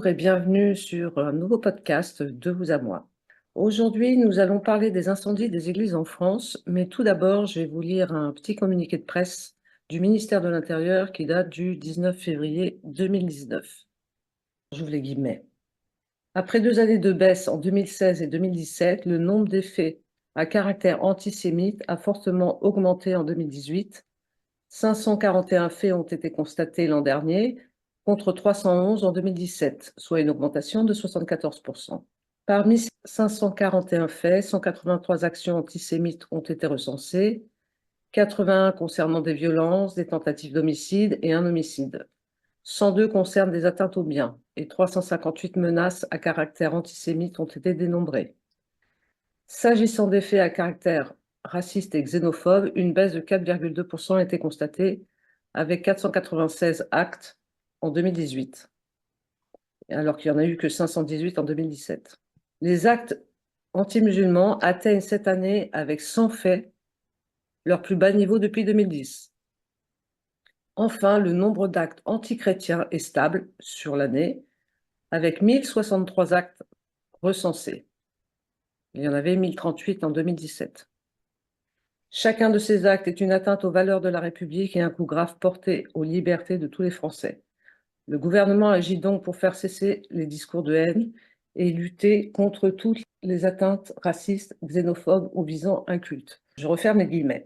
Bonjour et bienvenue sur un nouveau podcast de vous à moi. Aujourd'hui, nous allons parler des incendies des églises en France, mais tout d'abord, je vais vous lire un petit communiqué de presse du ministère de l'Intérieur qui date du 19 février 2019. J'ouvre les guillemets. Après 2 années de baisse en 2016 et 2017, le nombre des faits à caractère antisémite a fortement augmenté en 2018. 541 faits ont été constatés l'an dernier, contre 311 en 2017, soit une augmentation de 74%. Parmi ces 541 faits, 183 actions antisémites ont été recensées, 81 concernant des violences, des tentatives d'homicide et un homicide. 102 concernent des atteintes aux biens et 358 menaces à caractère antisémite ont été dénombrées. S'agissant des faits à caractère raciste et xénophobe, une baisse de 4,2% a été constatée, avec 496 actes en 2018, alors qu'il n'y en a eu que 518 en 2017. Les actes anti-musulmans atteignent cette année, avec 100 faits, leur plus bas niveau depuis 2010. Enfin, le nombre d'actes anti-chrétiens est stable sur l'année, avec 1063 actes recensés. Il y en avait 1038 en 2017. Chacun de ces actes est une atteinte aux valeurs de la République et un coup grave porté aux libertés de tous les Français. Le gouvernement agit donc pour faire cesser les discours de haine et lutter contre toutes les atteintes racistes, xénophobes ou visant un culte. Je referme les guillemets.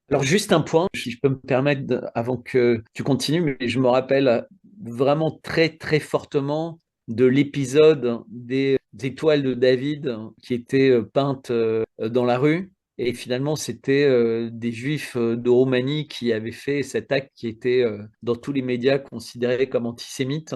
Alors juste un point, si je peux me permettre, avant que tu continues, mais je me rappelle vraiment très très fortement de l'épisode des étoiles de David qui étaient peintes dans la rue. Et finalement, c'était des Juifs de Roumanie qui avaient fait cet acte qui était dans tous les médias considéré comme antisémite.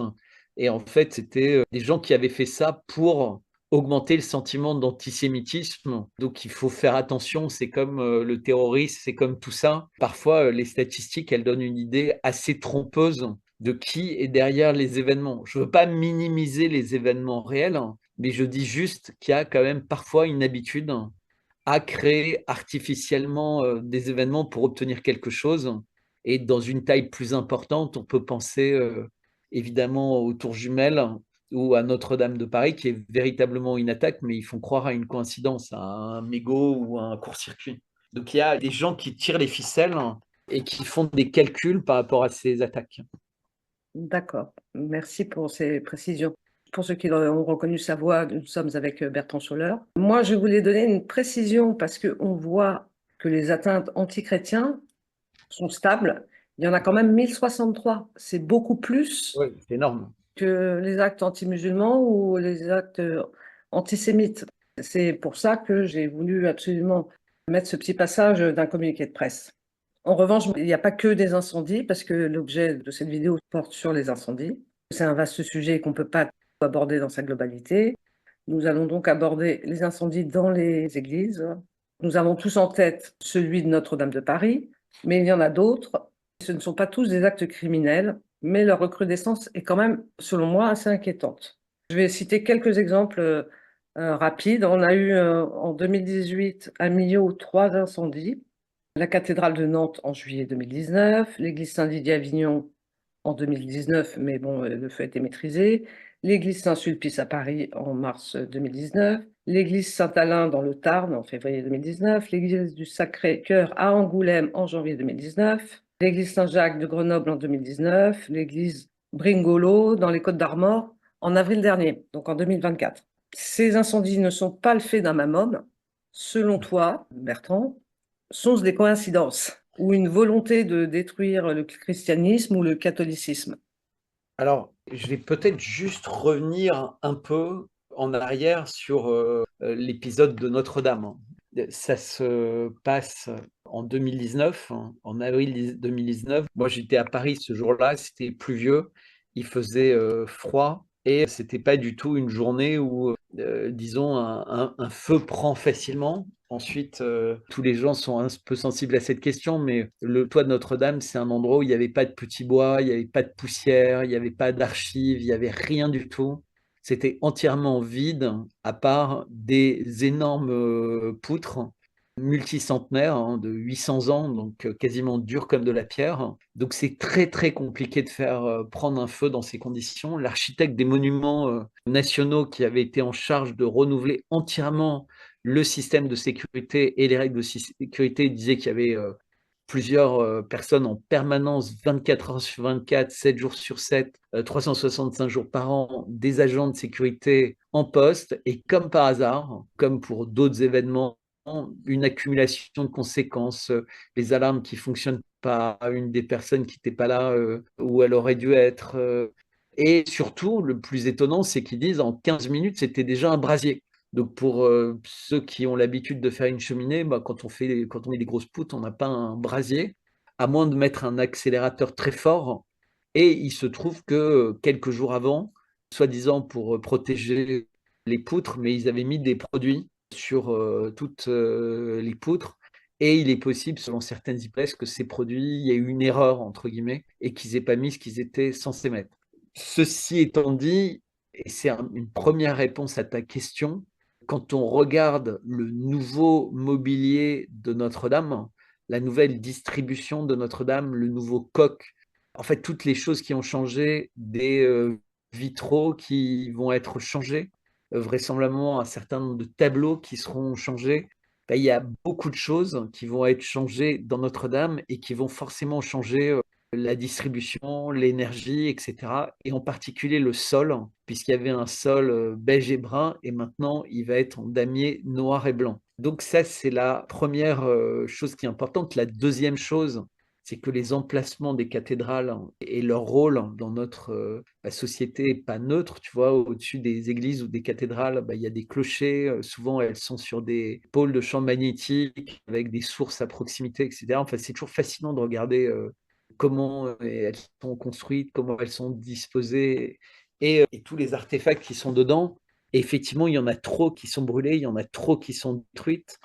Et en fait, c'était des gens qui avaient fait ça pour augmenter le sentiment d'antisémitisme. Donc il faut faire attention, c'est comme le terrorisme, c'est comme tout ça. Parfois, les statistiques, elles donnent une idée assez trompeuse de qui est derrière les événements. Je ne veux pas minimiser les événements réels, hein, mais je dis juste qu'il y a quand même parfois une habitude à créer artificiellement des événements pour obtenir quelque chose. Et dans une taille plus importante, on peut penser évidemment aux tours jumelles ou à Notre-Dame de Paris, qui est véritablement une attaque, mais ils font croire à une coïncidence, à un mégot ou à un court-circuit. Donc il y a des gens qui tirent les ficelles et qui font des calculs par rapport à ces attaques. D'accord. Merci pour ces précisions. Pour ceux qui ont reconnu sa voix, nous sommes avec Bertrand Scholler. Moi, je voulais donner une précision parce qu'on voit que les atteintes anti-chrétiens sont stables. Il y en a quand même 1063. C'est beaucoup plus Oui, c'est énorme. que les actes anti-musulmans ou les actes antisémites. C'est pour ça que j'ai voulu absolument mettre ce petit passage d'un communiqué de presse. En revanche, il n'y a pas que des incendies, parce que l'objet de cette vidéo porte sur les incendies. C'est un vaste sujet qu'on ne peut pas aborder dans sa globalité. Nous allons donc aborder les incendies dans les églises. Nous avons tous en tête celui de Notre-Dame de Paris, mais il y en a d'autres. Ce ne sont pas tous des actes criminels, mais leur recrudescence est quand même, selon moi, assez inquiétante. Je vais citer quelques exemples rapides. On a eu en 2018 à Millau 3 incendies. La cathédrale de Nantes en juillet 2019, l'église Saint-Didier à Avignon en 2019, mais bon, le feu a été maîtrisé, l'église Saint-Sulpice à Paris en mars 2019, l'église Saint-Alain dans le Tarn en février 2019, l'église du Sacré-Cœur à Angoulême en janvier 2019, l'église Saint-Jacques de Grenoble en 2019, l'église Bringolo dans les Côtes-d'Armor en avril dernier, donc en 2024. Ces incendies ne sont pas le fait d'un même homme. Selon toi, Bertrand, sont-ce des coïncidences ou une volonté de détruire le christianisme ou le catholicisme? Alors, je vais peut-être juste revenir un peu en arrière sur l'épisode de Notre-Dame. Ça se passe en 2019, hein, en avril 2019. Moi, j'étais à Paris ce jour-là, c'était pluvieux, il faisait froid et c'était pas du tout une journée où, disons, un feu prend facilement. Ensuite, tous les gens sont un peu sensibles à cette question, mais le toit de Notre-Dame, c'est un endroit où il n'y avait pas de petits bois, il n'y avait pas de poussière, il n'y avait pas d'archives, il n'y avait rien du tout. C'était entièrement vide, à part des énormes poutres multicentenaire, hein, de 800 ans, donc quasiment dur comme de la pierre. Donc c'est très très compliqué de faire prendre un feu dans ces conditions. L'architecte des monuments nationaux qui avait été en charge de renouveler entièrement le système de sécurité et les règles de sécurité disait qu'il y avait plusieurs personnes en permanence, 24 heures sur 24, 7 jours sur 7, 365 jours par an, des agents de sécurité en poste. Et comme par hasard, comme pour d'autres événements, une accumulation de conséquences, les alarmes qui fonctionnent pas, une des personnes qui n'était pas là où elle aurait dû être. Et surtout, le plus étonnant, c'est qu'ils disent en 15 minutes, c'était déjà un brasier. Donc pour ceux qui ont l'habitude de faire une cheminée, bah, quand on met des grosses poutres, on n'a pas un brasier, à moins de mettre un accélérateur très fort. Et il se trouve que quelques jours avant, soi-disant pour protéger les poutres, mais ils avaient mis des produits sur toutes les poutres. Et il est possible, selon certaines hypothèses, que ces produits, il y ait eu une erreur, entre guillemets, et qu'ils n'aient pas mis ce qu'ils étaient censés mettre. Ceci étant dit, et c'est une première réponse à ta question, quand on regarde le nouveau mobilier de Notre-Dame, la nouvelle distribution de Notre-Dame, le nouveau coq, en fait, toutes les choses qui ont changé, des vitraux qui vont être changés, vraisemblablement un certain nombre de tableaux qui seront changés. Ben, il y a beaucoup de choses qui vont être changées dans Notre-Dame et qui vont forcément changer la distribution, l'énergie, etc. Et en particulier le sol, puisqu'il y avait un sol beige et brun, et maintenant il va être en damier noir et blanc. Donc ça, c'est la première chose qui est importante. La deuxième chose, c'est que les emplacements des cathédrales et leur rôle dans notre société n'est pas neutre. Tu vois, au-dessus des églises ou des cathédrales, il y a des clochers. Souvent, elles sont sur des pôles de champs magnétiques avec des sources à proximité, etc. Enfin, c'est toujours fascinant de regarder comment elles sont construites, comment elles sont disposées et tous les artefacts qui sont dedans. Et effectivement, il y en a trop qui sont brûlés, il y en a trop qui sont détruites.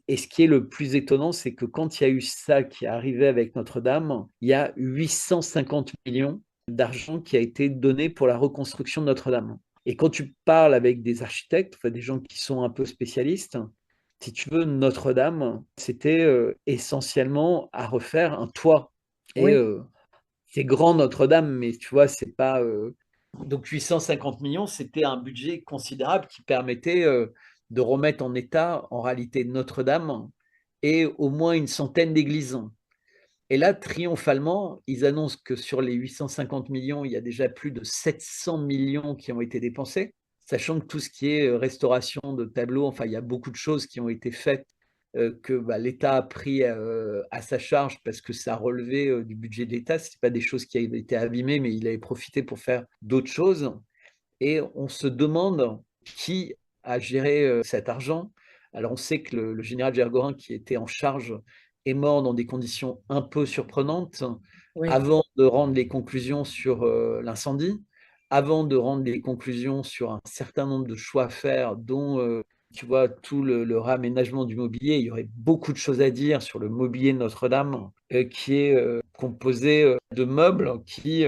Et ce qui est le plus étonnant, c'est que quand il y a eu ça qui est arrivé avec Notre-Dame, il y a 850 millions d'argent qui a été donné pour la reconstruction de Notre-Dame. Et quand tu parles avec des architectes, enfin des gens qui sont un peu spécialistes, si tu veux, Notre-Dame, c'était essentiellement à refaire un toit. Et Oui, c'est grand Notre-Dame, mais tu vois, c'est pas. Donc 850 millions, c'était un budget considérable qui permettait de remettre en état, en réalité, Notre-Dame et au moins une centaine d'églises. Et là, triomphalement, ils annoncent que sur les 850 millions, il y a déjà plus de 700 millions qui ont été dépensés, sachant que tout ce qui est restauration de tableaux, enfin, il y a beaucoup de choses qui ont été faites que l'État a pris à sa charge parce que ça relevait du budget de l'État. Ce n'est pas des choses qui avaient été abîmées, mais il avait profité pour faire d'autres choses. Et on se demande qui a géré cet argent. Alors, on sait que le général Gergorin, qui était en charge, est mort dans des conditions un peu surprenantes oui. avant de rendre les conclusions sur l'incendie, avant de rendre les conclusions sur un certain nombre de choix à faire, dont tu vois, tout le réaménagement du mobilier. Il y aurait beaucoup de choses à dire sur le mobilier de Notre-Dame, qui est composé de meubles qui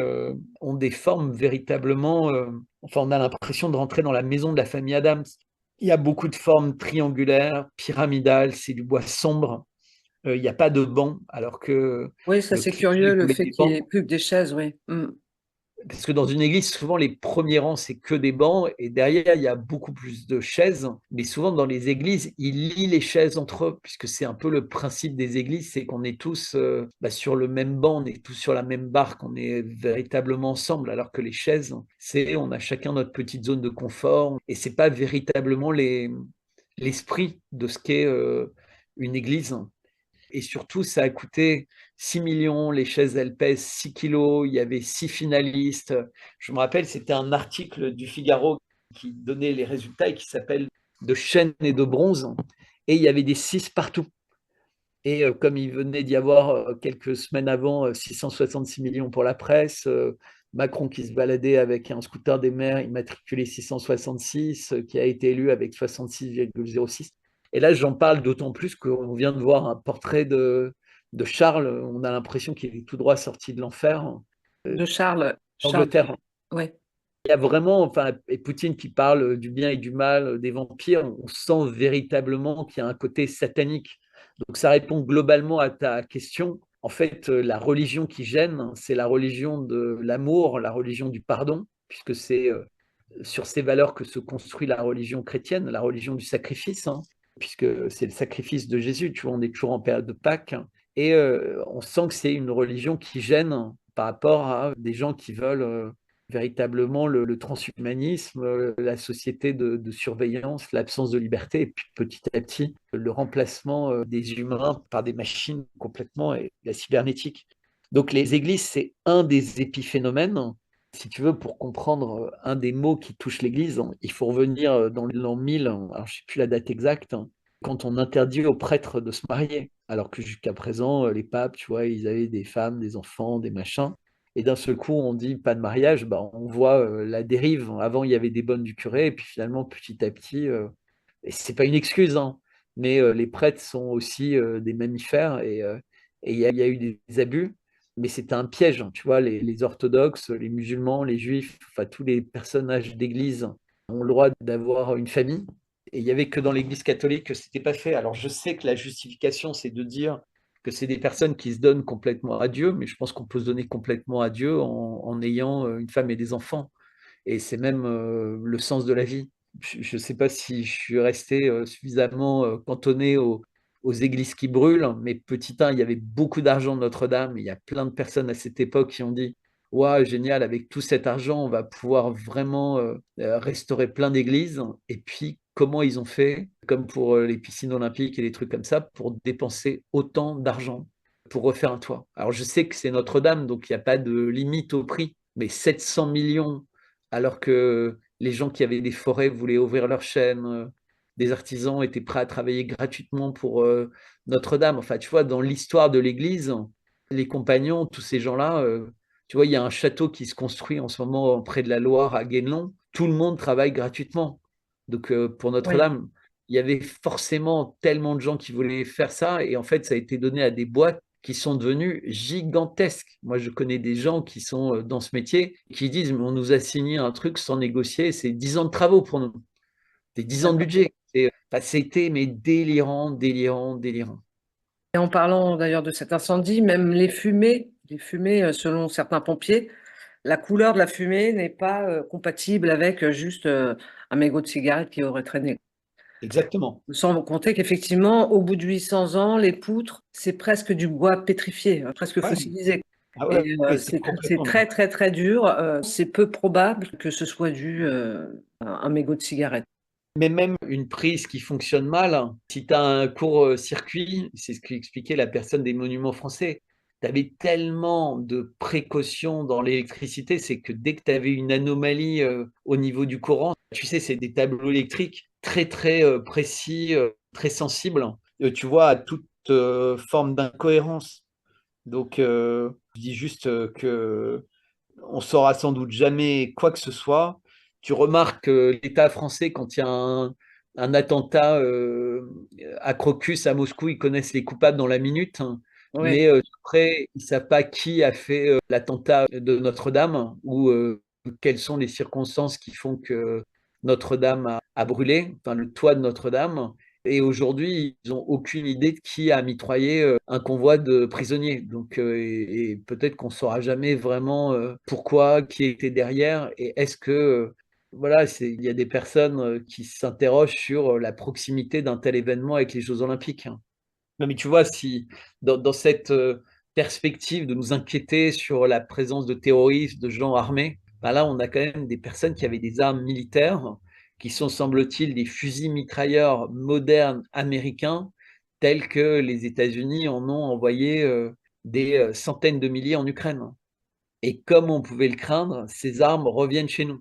ont des formes véritablement. Enfin, on a l'impression de rentrer dans la maison de la famille Adams. Il y a beaucoup de formes triangulaires, pyramidales, c'est du bois sombre. Il n'y a pas de banc, alors que Oui, ça c'est Clichy curieux, le voulait fait des qu'il n'y ait bancs. plus que des chaises, oui. Mm. Parce que dans une église, souvent les premiers rangs, c'est que des bancs, et derrière, il y a beaucoup plus de chaises. Mais souvent, dans les églises, ils lient les chaises entre eux, puisque c'est un peu le principe des églises, c'est qu'on est tous sur le même banc, on est tous sur la même barque, on est véritablement ensemble, alors que les chaises, c'est on a chacun notre petite zone de confort, et c'est pas véritablement l'esprit de ce qu'est une église. Et surtout, ça a coûté 6 millions, les chaises, elles pèsent 6 kilos, il y avait 6 finalistes. Je me rappelle, c'était un article du Figaro qui donnait les résultats et qui s'appelle De chêne et de bronze. Et il y avait des 6 partout. Et comme il venait d'y avoir quelques semaines avant 666 millions pour la presse, Macron qui se baladait avec un scooter des mers immatriculé 666, qui a été élu avec 66,06. Et là, j'en parle d'autant plus qu'on vient de voir un portrait de Charles. On a l'impression qu'il est tout droit sorti de l'enfer, De Charles, d'Angleterre. oui. Il y a vraiment, enfin, et Poutine qui parle du bien et du mal, des vampires, on sent véritablement qu'il y a un côté satanique Donc ça répond globalement à ta question. En fait, la religion qui gêne, c'est la religion de l'amour, la religion du pardon, puisque c'est sur ces valeurs que se construit la religion chrétienne, la religion du sacrifice, hein, puisque c'est le sacrifice de Jésus. Tu vois, on est toujours en période de Pâques. Et on sent que c'est une religion qui gêne par rapport à des gens qui veulent véritablement le transhumanisme, la société de surveillance, l'absence de liberté, et puis petit à petit, le remplacement des humains par des machines complètement, et la cybernétique. Donc les églises, c'est un des épiphénomènes. Si tu veux, pour comprendre un des mots qui touche l'Église, hein, il faut revenir dans l'an 1000, alors je ne sais plus la date exacte, hein, quand on interdit aux prêtres de se marier, alors que jusqu'à présent, les papes, tu vois, ils avaient des femmes, des enfants, des machins. Et d'un seul coup, on dit pas de mariage, bah, on voit la dérive. Avant, il y avait des bonnes du curé, et puis finalement, petit à petit, et c'est pas une excuse, hein, mais les prêtres sont aussi des mammifères, et il y a eu des abus, mais c'était un piège, hein, tu vois, les orthodoxes, les musulmans, les juifs, enfin tous les personnages d'église ont le droit d'avoir une famille, et il y avait que dans l'église catholique que c'était pas fait. Alors je sais que la justification, c'est de dire que c'est des personnes qui se donnent complètement à Dieu, mais je pense qu'on peut se donner complètement à Dieu en ayant une femme et des enfants. Et c'est même le sens de la vie. Je ne sais pas si je suis resté suffisamment cantonné aux églises qui brûlent, mais petit 1, il y avait beaucoup d'argent de Notre-Dame. Il y a plein de personnes à cette époque qui ont dit, waouh, génial, avec tout cet argent, on va pouvoir vraiment restaurer plein d'églises. Et puis, comment ils ont fait, comme pour les piscines olympiques et les trucs comme ça, pour dépenser autant d'argent pour refaire un toit. Alors, je sais que c'est Notre-Dame, donc il n'y a pas de limite au prix, mais 700 millions, alors que les gens qui avaient des forêts voulaient ouvrir leurs chaînes, des artisans étaient prêts à travailler gratuitement pour Notre-Dame. Enfin, tu vois, dans l'histoire de l'Église, les compagnons, tous ces gens-là, tu vois, il y a un château qui se construit en ce moment près de la Loire à Guénelon. Tout le monde travaille gratuitement. Donc, pour Oui. Notre-Dame, il y avait forcément tellement de gens qui voulaient faire ça. Et en fait, ça a été donné à des boîtes qui sont devenues gigantesques. Moi, je connais des gens qui sont dans ce métier qui disent, mais on nous a signé un truc sans négocier, c'est 10 ans de travaux pour nous. C'est 10 ans de D'accord. budget. Enfin, c'était mais délirant, délirant, délirant. Et en parlant d'ailleurs de cet incendie, même les fumées, selon certains pompiers, la couleur de la fumée n'est pas compatible avec juste un mégot de cigarette qui aurait traîné. Exactement. Sans compter qu'effectivement, au bout de 800 ans, les poutres, c'est presque du bois pétrifié, presque Ouais. fossilisé. Ah Et ouais, c'est c'est complètement. très, très, très dur. C'est peu probable que ce soit dû à un mégot de cigarette. Mais même une prise qui fonctionne mal, hein, si tu as un court-circuit, c'est ce qu'expliquait la personne des Monuments français, tu avais tellement de précautions dans l'électricité, c'est que dès que tu avais une anomalie au niveau du courant, tu sais, c'est des tableaux électriques très très précis, très sensibles. Tu vois, à toute forme d'incohérence. Donc, je dis juste que on saura sans doute jamais quoi que ce soit. Tu remarques l'État français, quand il y a un attentat à Crocus à Moscou, ils connaissent les coupables dans la minute, hein. Oui. Mais après, ils ne savent pas qui a fait l'attentat de Notre-Dame ou quelles sont les circonstances qui font que Notre-Dame a brûlé, enfin le toit de Notre-Dame. Et aujourd'hui, ils n'ont aucune idée de qui a mitraillé un convoi de prisonniers. Donc, et peut-être qu'on ne saura jamais vraiment pourquoi, qui était derrière, et est-ce que, voilà, il y a des personnes qui s'interrogent sur la proximité d'un tel événement avec les Jeux Olympiques, hein. Non, mais tu vois, si dans cette perspective de nous inquiéter sur la présence de terroristes, de gens armés, bah là, on a quand même des personnes qui avaient des armes militaires, qui sont, semble-t-il, des fusils mitrailleurs modernes américains, tels que les États-Unis en ont envoyé des centaines de milliers en Ukraine. Et comme on pouvait le craindre, ces armes reviennent chez nous.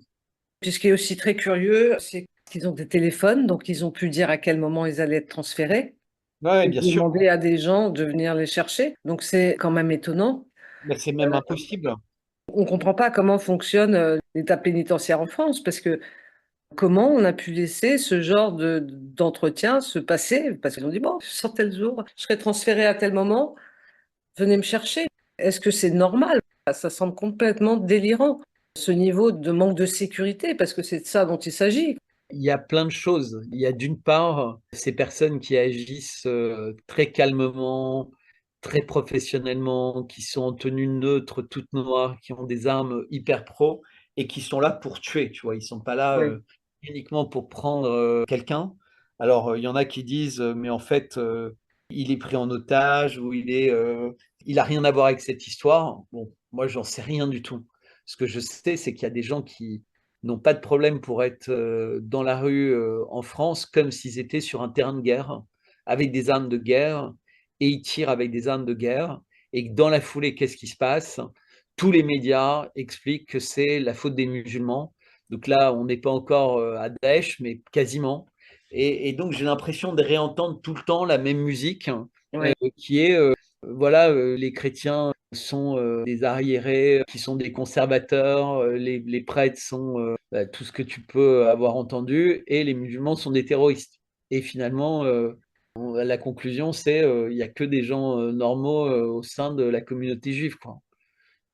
Puis ce qui est aussi très curieux, c'est qu'ils ont des téléphones, donc ils ont pu dire à quel moment ils allaient être transférés Oui, et bien sûr. demander à des gens de venir les chercher. Donc c'est quand même étonnant. Mais c'est même impossible. On ne comprend pas comment fonctionne l'État pénitentiaire en France, parce que comment on a pu laisser ce genre d'entretien se passer? Parce qu'ils ont dit, bon, je sors tel jour, je serai transféré à tel moment, venez me chercher. Est-ce que c'est normal? Ça semble complètement délirant, ce niveau de manque de sécurité, parce que c'est de ça dont il s'agit. Il y a plein de choses. Il y a d'une part ces personnes qui agissent très calmement, très professionnellement, qui sont en tenue neutre, toute noire, qui ont des armes hyper pro et qui sont là pour tuer, tu vois. Ils sont pas là Oui, uniquement pour prendre quelqu'un. Alors, il y en a qui disent, mais en fait, il est pris en otage ou il a rien à voir avec cette histoire. Bon, moi, j'en sais rien du tout. Ce que je sais, c'est qu'il y a des gens qui n'ont pas de problème pour être dans la rue en France comme s'ils étaient sur un terrain de guerre, avec des armes de guerre, et ils tirent avec des armes de guerre, et que dans la foulée, qu'est-ce qui se passe? Tous les médias expliquent que c'est la faute des musulmans. Donc là, on n'est pas encore à Daesh, mais quasiment. Et donc, j'ai l'impression de réentendre tout le temps la même musique oui, qui est, voilà, les chrétiens sont des arriérés, qui sont des conservateurs, les prêtres sont tout ce que tu peux avoir entendu, et les musulmans sont des terroristes. Et finalement, la conclusion, c'est il n'y a que des gens normaux au sein de la communauté juive, quoi,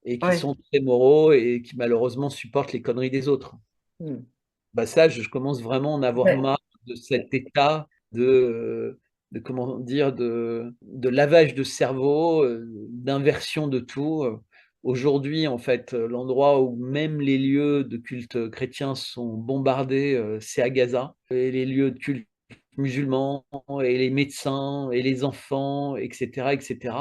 et qui oui. sont très moraux et qui malheureusement supportent les conneries des autres. Hmm. Bah ça, je commence vraiment à en avoir Ouais, marre de cet état de comment dire, de lavage de cerveau, d'inversion de tout. Aujourd'hui, en fait, l'endroit où même les lieux de culte chrétiens sont bombardés, c'est à Gaza. Et les lieux de culte musulmans, et les médecins, et les enfants, etc., etc.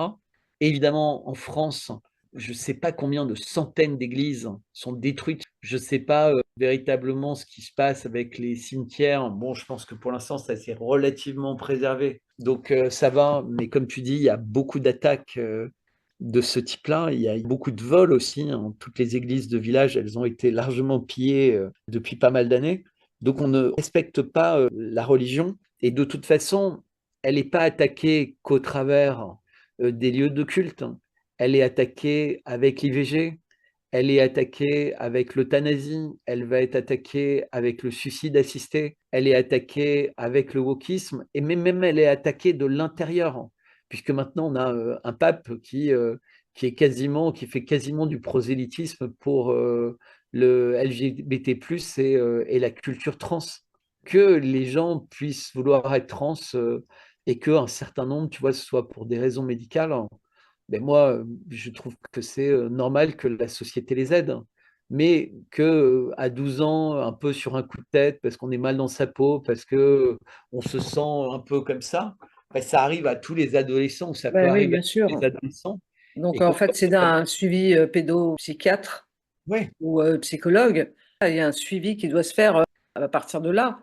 Évidemment, en France, je ne sais pas combien de centaines d'églises sont détruites. Je ne sais pas véritablement ce qui se passe avec les cimetières. Bon, je pense que pour l'instant, ça s'est relativement préservé. Donc, ça va. Mais comme tu dis, il y a beaucoup d'attaques de ce type-là. Il y a beaucoup de vols aussi, hein. Toutes les églises de village, elles ont été largement pillées depuis pas mal d'années. Donc, on ne respecte pas la religion. Et de toute façon, elle n'est pas attaquée qu'au travers des lieux de culte. Elle est attaquée avec l'IVG, elle est attaquée avec l'euthanasie, elle va être attaquée avec le suicide assisté, elle est attaquée avec le wokisme, et même elle est attaquée de l'intérieur, puisque maintenant on a un pape qui fait quasiment du prosélytisme pour le LGBT+, et la culture trans. Que les gens puissent vouloir être trans et qu'un certain nombre, tu vois, ce soit pour des raisons médicales, ben moi, je trouve que c'est normal que la société les aide, mais que à 12 ans, un peu sur un coup de tête, parce qu'on est mal dans sa peau, parce que on se sent un peu comme ça, ben ça arrive à tous les adolescents, ou ça peut ben oui, arriver à bien tous les sûr. adolescents, Donc, et en qu'en fait, c'est fait, d'un suivi pédopsychiatre ouais, ou psychologue. Il y a un suivi qui doit se faire à partir de là.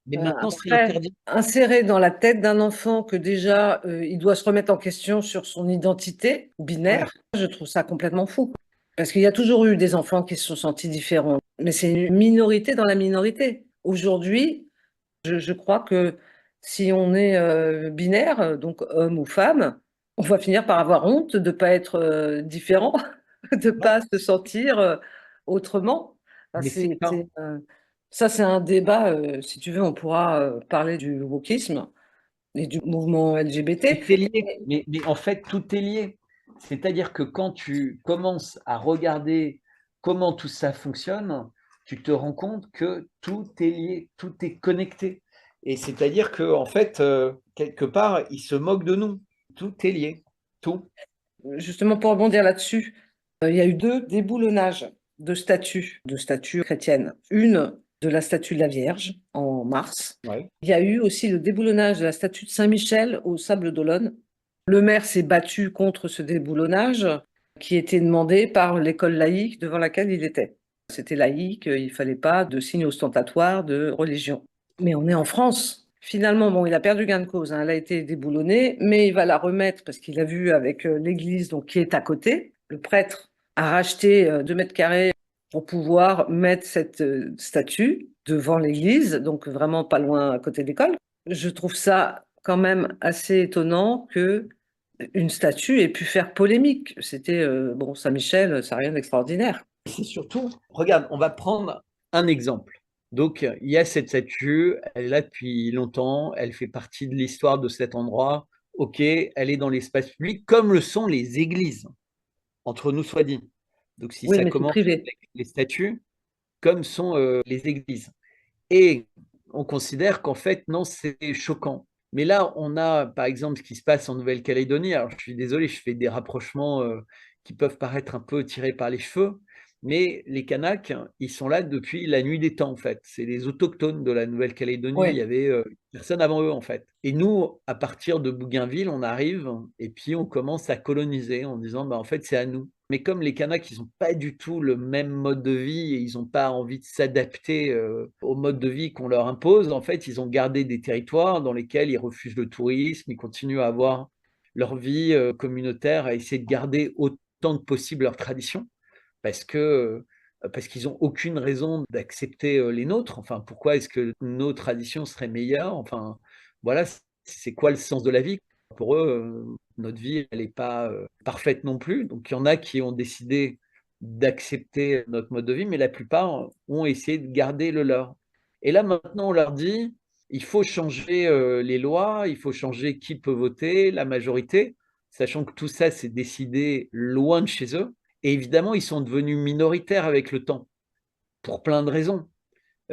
mais maintenant c'est Après, interdit. insérer dans la tête d'un enfant que déjà il doit se remettre en question sur son identité Ouais, binaire, je trouve ça complètement fou. Parce qu'il y a toujours eu des enfants qui se sont sentis différents, mais c'est une minorité dans la minorité. Aujourd'hui, je crois que si on est binaire, donc homme ou femme, on va finir par avoir honte de ne pas être différent, de ne ouais, pas se sentir autrement. Enfin, mais c'est ça. ça, c'est un débat, si tu veux, on pourra parler du wokisme et du mouvement LGBT. Tout est lié, mais en fait, tout est lié. C'est-à-dire que quand tu commences à regarder comment tout ça fonctionne, tu te rends compte que tout est lié, tout est connecté. Et c'est-à-dire que en fait, quelque part, ils se moquent de nous. Tout est lié, tout. Justement, pour rebondir là-dessus, il y a eu deux déboulonnages de statues chrétiennes. Une de la statue de la Vierge en mars. Ouais. Il y a eu aussi le déboulonnage de la statue de Saint-Michel au Sable d'Olonne. Le maire s'est battu contre ce déboulonnage qui était demandé par l'école laïque devant laquelle il était. C'était laïque, il ne fallait pas de signes ostentatoires de religion. Mais on est en France. Finalement, bon, il a perdu gain de cause, hein, elle a été déboulonnée, mais il va la remettre parce qu'il a vu avec l'église donc, qui est à côté. Le prêtre a racheté 2 mètres carrés pour pouvoir mettre cette statue devant l'église, donc vraiment pas loin à côté de l'école. Je trouve ça quand même assez étonnant que une statue ait pu faire polémique. C'était, bon, Saint-Michel, ça n'a rien d'extraordinaire. C'est surtout, regarde, on va prendre un exemple. Donc, il y a cette statue, elle est là depuis longtemps, elle fait partie de l'histoire de cet endroit. Ok, elle est dans l'espace public, comme le sont les églises, entre nous soit dit. Donc, si Oui, ça mais c'est commence privé. avec les statues, comme sont les églises. Et on considère qu'en fait, non, c'est choquant. Mais là, on a, par exemple, ce qui se passe en Nouvelle-Calédonie. Alors, je suis désolé, je fais des rapprochements qui peuvent paraître un peu tirés par les cheveux, mais les Kanaks, ils sont là depuis la nuit des temps, en fait. C'est les autochtones de la Nouvelle-Calédonie. Il y Oui, avait personne avant eux, en fait. Et nous, à partir de Bougainville, on arrive et puis on commence à coloniser en disant, bah, en fait, c'est à nous. Mais comme les Kanaks, ils n'ont pas du tout le même mode de vie et ils n'ont pas envie de s'adapter au mode de vie qu'on leur impose, en fait, ils ont gardé des territoires dans lesquels ils refusent le tourisme, ils continuent à avoir leur vie communautaire, à essayer de garder autant que possible leur tradition parce que parce qu'ils n'ont aucune raison d'accepter les nôtres. Enfin, pourquoi est-ce que nos traditions seraient meilleures? Enfin, voilà, c'est quoi le sens de la vie? Pour eux, notre vie, elle n'est pas parfaite non plus. Donc, il y en a qui ont décidé d'accepter notre mode de vie, mais la plupart ont essayé de garder le leur. Et là, maintenant, on leur dit, il faut changer les lois, il faut changer qui peut voter, la majorité, sachant que tout ça, c'est décidé loin de chez eux. Et évidemment, ils sont devenus minoritaires avec le temps, pour plein de raisons.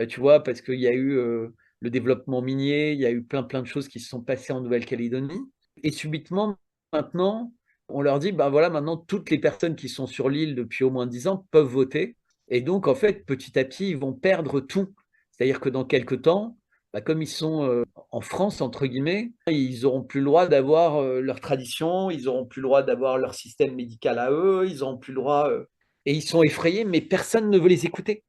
Tu vois, parce qu'il y a eu le développement minier, il y a eu plein de choses qui se sont passées en Nouvelle-Calédonie. Et subitement, maintenant, on leur dit, ben voilà, maintenant, toutes les personnes qui sont sur l'île depuis au moins 10 ans peuvent voter. Et donc, en fait, petit à petit, ils vont perdre tout. C'est-à-dire que dans quelques temps, bah, comme ils sont en France, entre guillemets, ils n'auront plus le droit d'avoir leur tradition, ils n'auront plus le droit d'avoir leur système médical à eux, ils n'auront plus le droit. Et ils sont effrayés, mais personne ne veut les écouter.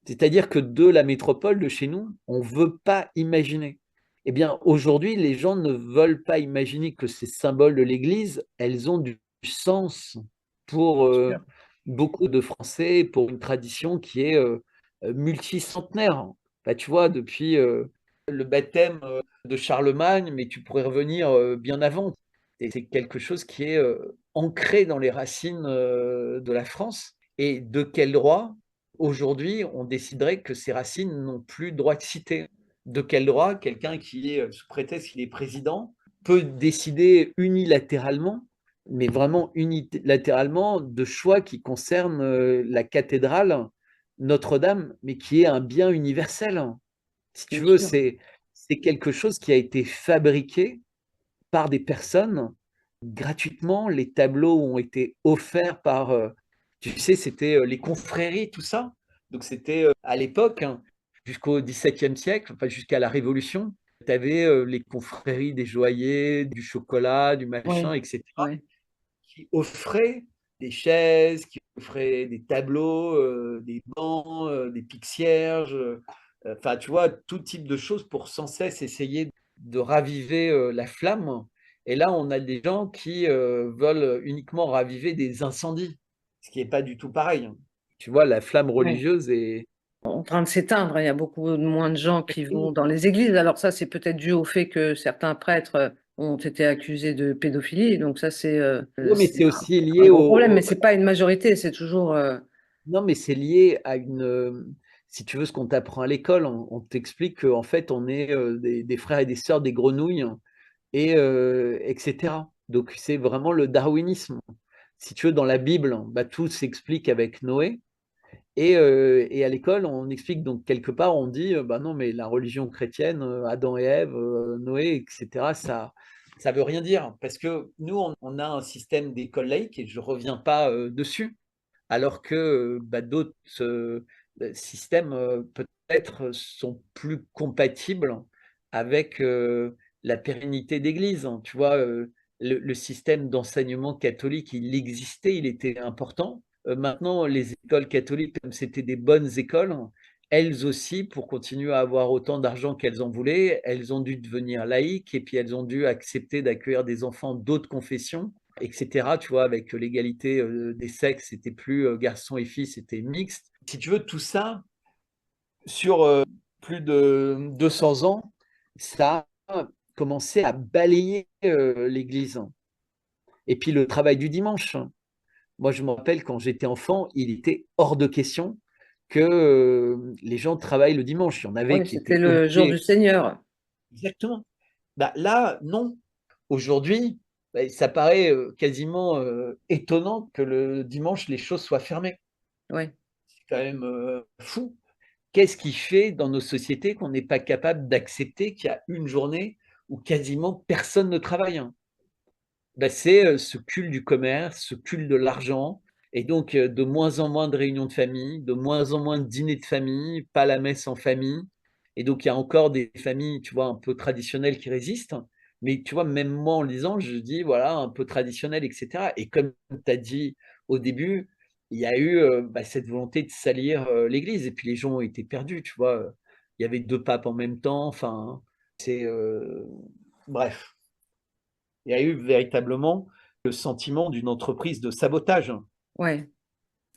C'est-à-dire que de la métropole, de chez nous, on ne veut pas imaginer. Eh bien, aujourd'hui, les gens ne veulent pas imaginer que ces symboles de l'Église, elles ont du sens pour sûr. beaucoup de Français, pour une tradition qui est multicentenaire. Bah, tu vois, depuis le baptême de Charlemagne, mais tu pourrais revenir bien avant. Et c'est quelque chose qui est ancré dans les racines de la France. Et de quel droit, aujourd'hui, on déciderait que ces racines n'ont plus droit de citer? De quel droit quelqu'un qui est, sous prétexte qu'il est président, peut décider unilatéralement, mais vraiment unilatéralement, de choix qui concernent la cathédrale Notre-Dame, mais qui est un bien universel? Si Bien tu veux, sûr. c'est quelque chose qui a été fabriqué par des personnes gratuitement. Les tableaux ont été offerts par, tu sais, c'était les confréries, tout ça. Donc c'était à l'époque, hein, jusqu'au XVIIe siècle, enfin jusqu'à la Révolution, tu avais les confréries des joailliers, du chocolat, du machin, Oui, etc., oui, qui offraient des chaises, qui offraient des tableaux, des bancs, des piques cierges, enfin, tu vois, tout type de choses pour sans cesse essayer de raviver la flamme. Et là, on a des gens qui veulent uniquement raviver des incendies, ce qui n'est pas du tout pareil. Tu vois, la flamme oui. religieuse est. En train de s'éteindre. Il y a beaucoup moins de gens qui vont dans les églises. Alors ça, c'est peut-être dû au fait que certains prêtres ont été accusés de pédophilie. Donc ça, Oui, mais c'est c'est aussi un lié gros problème. Mais c'est pas une majorité. C'est toujours. Non, mais c'est lié à une. Si tu veux, ce qu'on t'apprend à l'école, on t'explique qu'en fait, on est des frères et des sœurs des grenouilles, et etc. Donc, c'est vraiment le darwinisme. Si tu veux, dans la Bible, bah, tout s'explique avec Noé. Et à l'école, on explique donc quelque part, on dit, bah non, mais la religion chrétienne, Adam et Ève, Noé, etc., ça veut rien dire. Parce que nous, on a un système d'école laïque, et je ne reviens pas dessus, alors que bah, d'autres systèmes peut-être sont plus compatibles avec la pérennité d'Église. Hein. Tu vois, le système d'enseignement catholique, il existait, il était important. Maintenant, les écoles catholiques, comme c'était des bonnes écoles, elles aussi, pour continuer à avoir autant d'argent qu'elles en voulaient, elles ont dû devenir laïques et puis elles ont dû accepter d'accueillir des enfants d'autres confessions, etc. Tu vois, avec l'égalité des sexes, c'était plus garçons et filles, c'était mixte. Si tu veux, tout ça, sur plus de 200 ans, ça a commencé à balayer l'Église. Et puis le travail du dimanche. Moi, je me rappelle quand j'étais enfant, il était hors de question que les gens travaillent le dimanche. Il y en avait Oui, qui c'était étaient le jour du obligés. Seigneur. Exactement. Bah, là, non. Aujourd'hui, bah, ça paraît quasiment étonnant que le dimanche, les choses soient fermées. Oui. C'est quand même fou. qu'est-ce qui fait dans nos sociétés qu'on n'est pas capable d'accepter qu'il y a une journée où quasiment personne ne travaille, hein? Bah, c'est, ce culte du commerce, ce culte de l'argent et donc de moins en moins de réunions de famille, de moins en moins de dîners de famille, pas la messe en famille et donc il y a encore des familles, tu vois, un peu traditionnelles qui résistent. Mais tu vois, même moi, en le lisant, je dis: «Voilà, un peu traditionnel» et cetera et comme tu as dit au début, il y a eu, bah, cette volonté de salir, l'Église et puis les gens ont été perdus, tu vois? Il y avait 2 papes en même temps, enfin, c'est, bref. Il y a eu véritablement le sentiment d'une entreprise de sabotage. Ouais.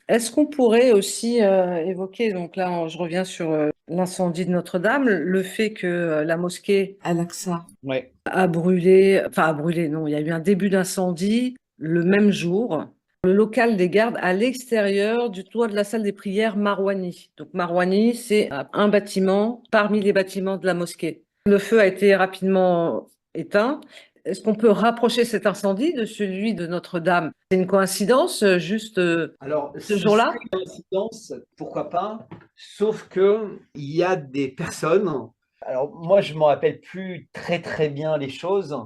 Est-ce qu'on pourrait aussi évoquer, donc là je reviens sur l'incendie de Notre-Dame, le fait que la mosquée Al-Aqsa Ouais, a brûlé, enfin a brûlé, non, il y a eu un début d'incendie le même jour, le local des gardes à l'extérieur du toit de la salle des prières Marwani. Donc Marwani, c'est un bâtiment parmi les bâtiments de la mosquée. Le feu a été rapidement éteint. Est-ce qu'on peut rapprocher cet incendie de celui de Notre-Dame? C'est une coïncidence, juste alors ce ce serait jour-là? une coïncidence, pourquoi pas, sauf qu'il y a des personnes, alors moi je ne me rappelle plus très, très bien les choses,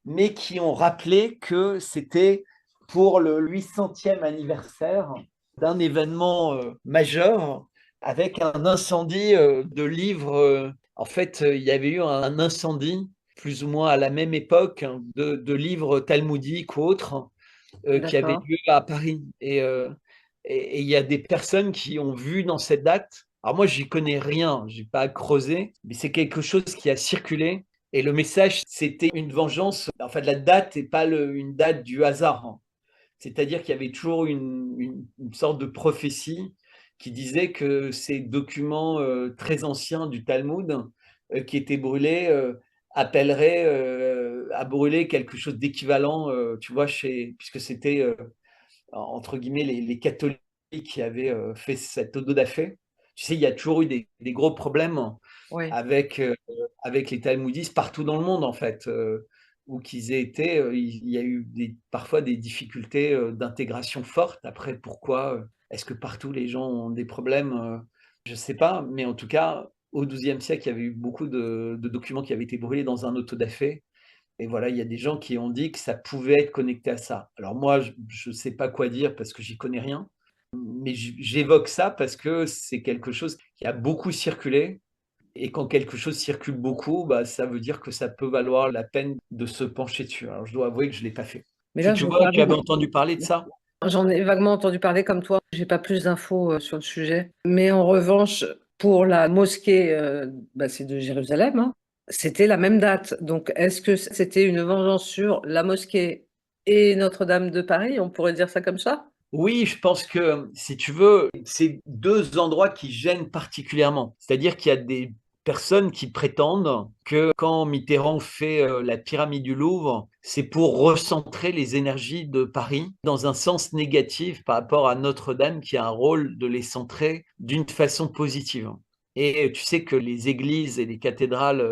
mais qui ont rappelé que c'était pour le 800e anniversaire d'un événement, majeur avec un incendie, de livres, en fait, il y avait eu un incendie plus ou moins à la même époque hein, de livres talmudiques ou autres, qui avait D'accord. lieu à Paris et il y a des personnes qui ont vu dans cette date alors moi, j'y connais rien, j'ai pas creusé, mais c'est quelque chose qui a circulé et le message, c'était une vengeance. En fait, la date n'est pas une date du hasard, hein. C'est-à-dire qu'il y avait toujours une sorte de prophétie qui disait que ces documents très anciens du Talmud qui étaient brûlés appelleraient à brûler quelque chose d'équivalent, tu vois, puisque c'était entre guillemets les catholiques qui avaient fait cette auto-da-fé. Tu sais, il y a toujours eu des gros problèmes Oui. avec, avec les talmudistes partout dans le monde, en fait, où qu'ils aient été, il y a eu parfois des difficultés, d'intégration fortes. Après, pourquoi, est-ce que partout les gens ont des problèmes, je ne sais pas, mais en tout cas, au XIIe siècle, il y avait eu beaucoup de documents qui avaient été brûlés dans un auto-da-fé et voilà, il y a des gens qui ont dit que ça pouvait être connecté à ça. Alors moi, je ne sais pas quoi dire parce que j'y connais rien, mais j'évoque ça parce que c'est quelque chose qui a beaucoup circulé et quand quelque chose circule beaucoup, bah, ça veut dire que ça peut valoir la peine de se pencher dessus. Alors je dois avouer que je ne l'ai pas fait. Mais Tu là, tu vous vois, tu parlez avais entendu parler de ça? j'en ai vaguement entendu parler comme toi. J'ai pas plus d'infos sur le sujet. Mais en revanche, pour la mosquée, bah, c'est de Jérusalem, hein, c'était la même date. Donc, est-ce que c'était une vengeance sur la mosquée et Notre-Dame de Paris? On pourrait dire ça comme ça? Oui, je pense que, si tu veux, c'est 2 endroits qui gênent particulièrement. C'est-à-dire qu'il y a des personnes qui prétendent que quand Mitterrand fait, la pyramide du Louvre, c'est pour recentrer les énergies de Paris dans un sens négatif par rapport à Notre-Dame qui a un rôle de les centrer d'une façon positive. Et tu sais que les églises et les cathédrales,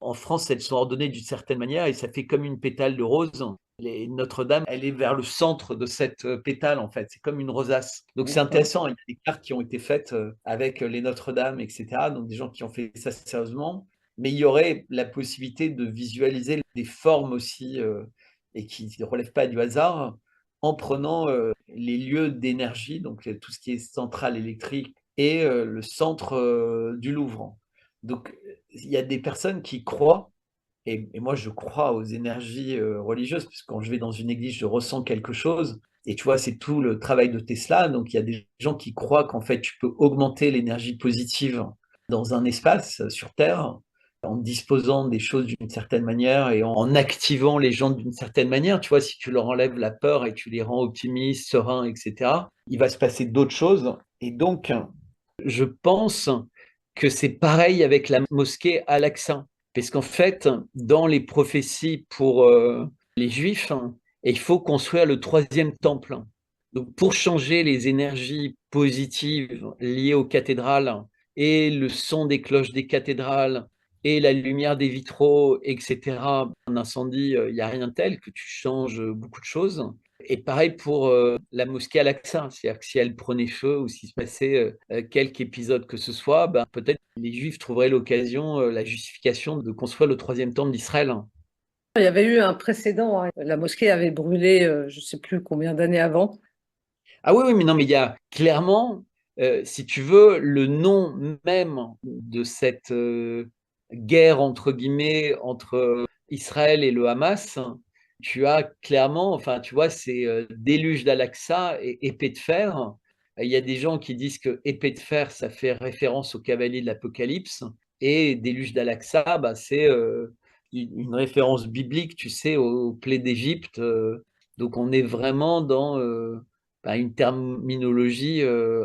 en France, elles sont ordonnées d'une certaine manière et ça fait comme une pétale de rose. Notre-Dame, elle est vers le centre de cette pétale, en fait. C'est comme une rosace. Donc c'est D'accord. intéressant. Il y a des cartes qui ont été faites avec les Notre-Dame, etc. Donc des gens qui ont fait ça sérieusement. Mais il y aurait la possibilité de visualiser des formes aussi et qui ne relèvent pas du hasard en prenant les lieux d'énergie, donc tout ce qui est centrale électrique et le centre du Louvre. Donc il y a des personnes qui croient et moi, je crois aux énergies religieuses, puisque quand je vais dans une église, je ressens quelque chose. Et tu vois, c'est tout le travail de Tesla. Donc, il y a des gens qui croient qu'en fait, tu peux augmenter l'énergie positive dans un espace sur Terre, en disposant des choses d'une certaine manière et en activant les gens d'une certaine manière. Tu vois, si tu leur enlèves la peur et tu les rends optimistes, sereins, etc., il va se passer d'autres choses. Et donc, je pense que c'est pareil avec la mosquée Al-Aqsa. Parce qu'en fait, dans les prophéties pour les Juifs, il faut construire le troisième temple. Donc, pour changer les énergies positives liées aux cathédrales et le son des cloches des cathédrales et la lumière des vitraux, etc., un incendie, il n'y a rien de tel que tu changes beaucoup de choses. Et pareil pour la mosquée Al-Aqsa, c'est-à-dire que si elle prenait feu ou s'il se passait quelque épisode que ce soit, ben, peut-être les Juifs trouveraient l'occasion, la justification de construire le troisième temple d'Israël. Il y avait eu un précédent, hein. La mosquée avait brûlé, je ne sais plus combien d'années avant. Ah oui, oui, mais non, mais il y a clairement, si tu veux, le nom même de cette guerre, entre guillemets, entre Israël et le Hamas, tu as clairement, enfin, tu vois, c'est déluge d'Al-Aqsa et épée de fer. Il y a des gens qui disent que épée de fer, ça fait référence au cavalier de l'Apocalypse, et déluge d'Al-Aqsa, bah, c'est une référence biblique, tu sais, aux plaies d'Égypte. Donc, on est vraiment dans une terminologie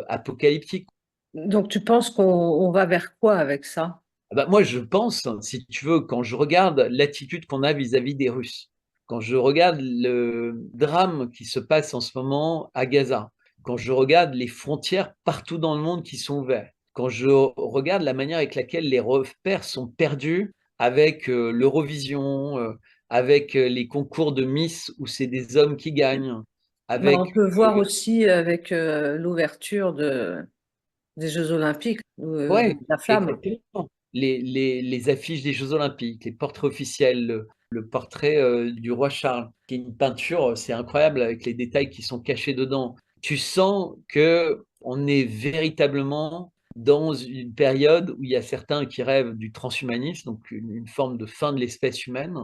apocalyptique. Donc tu penses qu'on va vers quoi avec ça? Ah bah, moi, je pense, si tu veux, quand je regarde l'attitude qu'on a vis-à-vis des Russes, quand je regarde le drame qui se passe en ce moment à Gaza, quand je regarde les frontières partout dans le monde qui sont ouvertes, quand je regarde la manière avec laquelle les repères sont perdus avec l'Eurovision, avec les concours de Miss où c'est des hommes qui gagnent, Ben, on avec peut voir aussi avec l'ouverture des Jeux Olympiques, ouais, la flamme. exactement. Les affiches des Jeux Olympiques, les portraits officiels, le portrait du roi Charles, qui est une peinture, c'est incroyable avec les détails qui sont cachés dedans. Tu sens que on est véritablement dans une période où il y a certains qui rêvent du transhumanisme, donc une forme de fin de l'espèce humaine,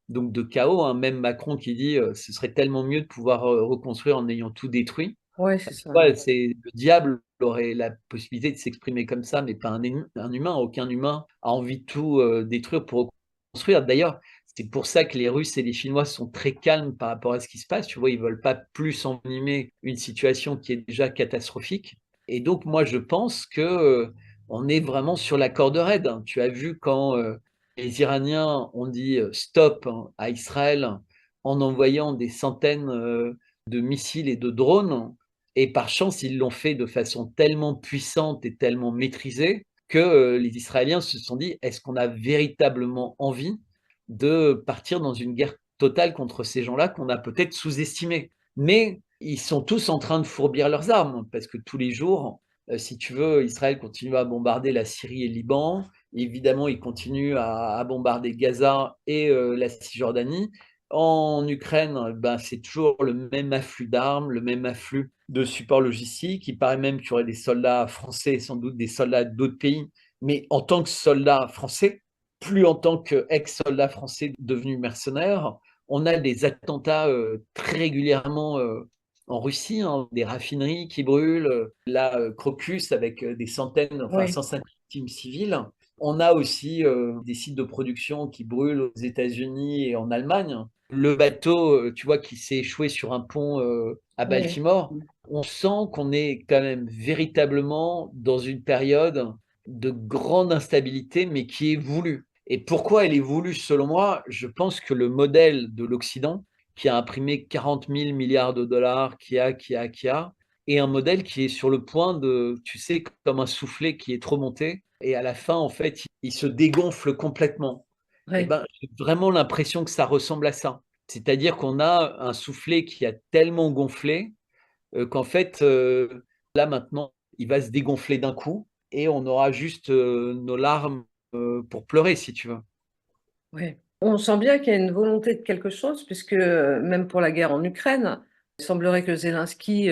donc de chaos, hein. Même Macron qui dit ce serait tellement mieux de pouvoir reconstruire en ayant tout détruit. Oui, c'est ça. Ouais, c'est le diable aurait la possibilité de s'exprimer comme ça, mais pas un humain. Aucun humain a envie de tout détruire pour reconstruire. D'ailleurs, c'est pour ça que les Russes et les Chinois sont très calmes par rapport à ce qui se passe. Tu vois, ils veulent pas plus envenimer une situation qui est déjà catastrophique. Et donc, moi, je pense que on est vraiment sur la corde raide, hein. Tu as vu quand les Iraniens ont dit stop, hein, à Israël en envoyant des centaines de missiles et de drones. Et par chance, ils l'ont fait de façon tellement puissante et tellement maîtrisée que les Israéliens se sont dit, est-ce qu'on a véritablement envie de partir dans une guerre totale contre ces gens-là qu'on a peut-être sous-estimés? Mais ils sont tous en train de fourbir leurs armes, parce que tous les jours, si tu veux, Israël continue à bombarder la Syrie et le Liban. Évidemment, il continue à bombarder Gaza et la Cisjordanie. En Ukraine, ben, c'est toujours le même afflux d'armes, le même afflux de support logistique. Il paraît même qu'il y aurait des soldats français, sans doute des soldats d'autres pays, mais en tant que soldats français, plus en tant qu'ex-soldats français devenus mercenaires. On a des attentats très régulièrement en Russie, hein, des raffineries qui brûlent, la Crocus avec des centaines, enfin Oui, 150 victimes civiles. On a aussi des sites de production qui brûlent aux États-Unis et en Allemagne. Le bateau, tu vois, qui s'est échoué sur un pont à oui. Baltimore, on sent qu'on est quand même véritablement dans une période de grande instabilité, mais qui est voulue. Et pourquoi elle est voulue, selon moi? Je pense que le modèle de l'Occident, qui a imprimé 40 000 milliards de dollars, qui a, est un modèle qui est sur le point de, tu sais, comme un soufflet qui est trop monté, et à la fin, en fait, il se dégonfle complètement. Eh Oui. ben, j'ai vraiment l'impression que ça ressemble à ça. C'est-à-dire qu'on a un soufflet qui a tellement gonflé qu'en fait, là maintenant, il va se dégonfler d'un coup et on aura juste nos larmes pour pleurer, si tu veux. Oui. On sent bien qu'il y a une volonté de quelque chose, puisque même pour la guerre en Ukraine, il semblerait que Zelensky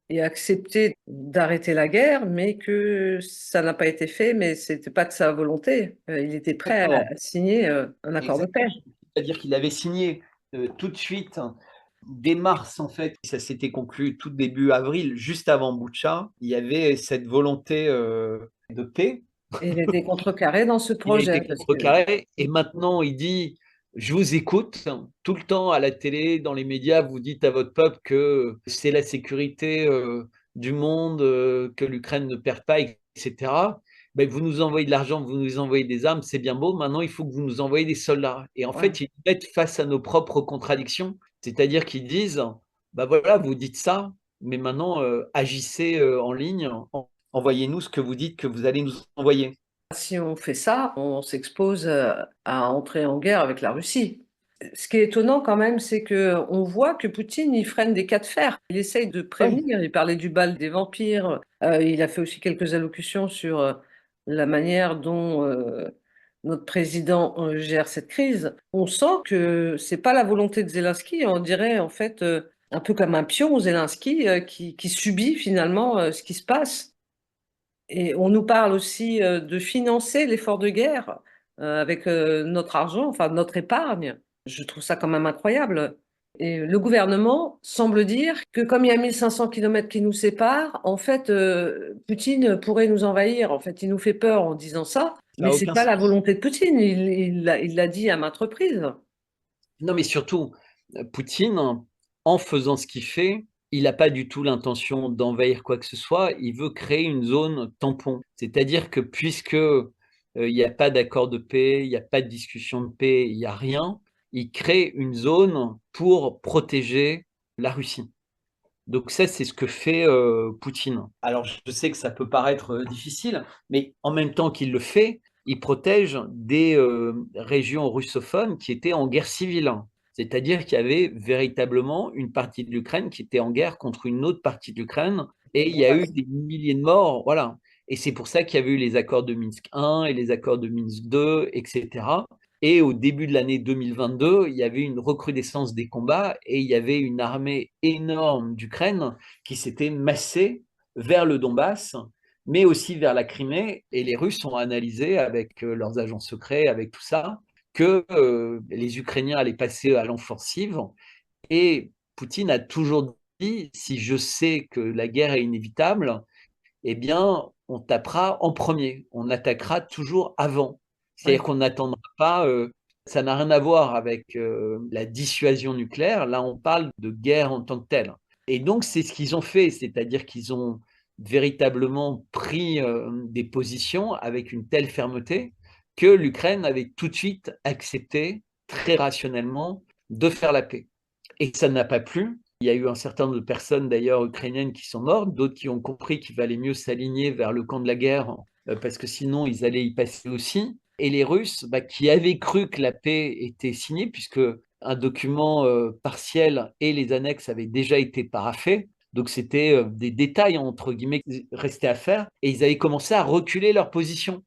ait accepté d'arrêter la guerre, mais que ça n'a pas été fait, mais ce n'était pas de sa volonté. Il était prêt Exactement. à signer un accord de paix. Exactement. C'est-à-dire qu'il avait signé tout de suite, dès mars, en fait, ça s'était conclu tout début avril, juste avant Boutcha, il y avait cette volonté de paix. Et il était contrecarré dans ce Il a projet, été parce que contrecarré et maintenant il dit, je vous écoute tout le temps à la télé, dans les médias, vous dites à votre peuple que c'est la sécurité du monde, que l'Ukraine ne perd pas, etc. Ben, vous nous envoyez de l'argent, vous nous envoyez des armes, c'est bien beau, maintenant il faut que vous nous envoyez des soldats. Et en ouais. fait, ils mettent face à nos propres contradictions, c'est-à-dire qu'ils disent, ben voilà, vous dites ça, mais maintenant agissez en ligne, envoyez-nous ce que vous dites que vous allez nous envoyer. Si on fait ça, on s'expose à entrer en guerre avec la Russie. Ce qui est étonnant quand même, c'est que on voit que Poutine, il freine des cas de fer. Il essaye de Ouais. prévenir. Il parlait du bal des vampires. Il a fait aussi quelques allocutions sur la manière dont notre président gère cette crise. On sent que c'est pas la volonté de Zelensky. On dirait en fait un peu comme un pion, Zelensky, qui subit finalement ce qui se passe. Et on nous parle aussi de financer l'effort de guerre avec notre argent, enfin notre épargne. Je trouve ça quand même incroyable. Et le gouvernement semble dire que comme il y a 1500 kilomètres qui nous séparent, en fait, Poutine pourrait nous envahir. En fait, il nous fait peur en disant ça, Ça mais n'a c'est aucun pas la sens. volonté de Poutine. Il l'a dit à maintes reprises. Non, mais surtout, Poutine, en faisant ce qu'il fait, il n'a pas du tout l'intention d'envahir quoi que ce soit. Il veut créer une zone tampon. C'est-à-dire que puisque il n'y a pas d'accord de paix, il n'y a pas de discussion de paix, il n'y a rien, il crée une zone pour protéger la Russie. Donc ça, c'est ce que fait Poutine. Alors, je sais que ça peut paraître difficile, mais en même temps qu'il le fait, il protège des régions russophones qui étaient en guerre civile. C'est-à-dire qu'il y avait véritablement une partie de l'Ukraine qui était en guerre contre une autre partie de l'Ukraine, et il y a eu des milliers de morts, voilà. Et c'est pour ça qu'il y avait eu les accords de Minsk 1 et les accords de Minsk 2, etc. Et au début de l'année 2022, il y avait une recrudescence des combats et il y avait une armée énorme d'Ukraine qui s'était massée vers le Donbass, mais aussi vers la Crimée. Et les Russes ont analysé avec leurs agents secrets, avec tout ça, que les Ukrainiens allaient passer à l'offensive. Et Poutine a toujours dit, si je sais que la guerre est inévitable, eh bien, on tapera en premier, on attaquera toujours avant. C'est-à-dire Ouais. qu'on n'attendra pas, ça n'a rien à voir avec la dissuasion nucléaire, là on parle de guerre en tant que telle. Et donc c'est ce qu'ils ont fait, c'est-à-dire qu'ils ont véritablement pris des positions avec une telle fermeté que l'Ukraine avait tout de suite accepté très rationnellement de faire la paix. Et ça n'a pas plu. Il y a eu un certain nombre de personnes d'ailleurs ukrainiennes qui sont mortes, d'autres qui ont compris qu'il valait mieux s'aligner vers le camp de la guerre parce que sinon ils allaient y passer aussi. Et les Russes, qui avaient cru que la paix était signée, puisque un document partiel et les annexes avaient déjà été paraphés, donc c'était des détails entre guillemets qui restaient à faire, et ils avaient commencé à reculer leur position.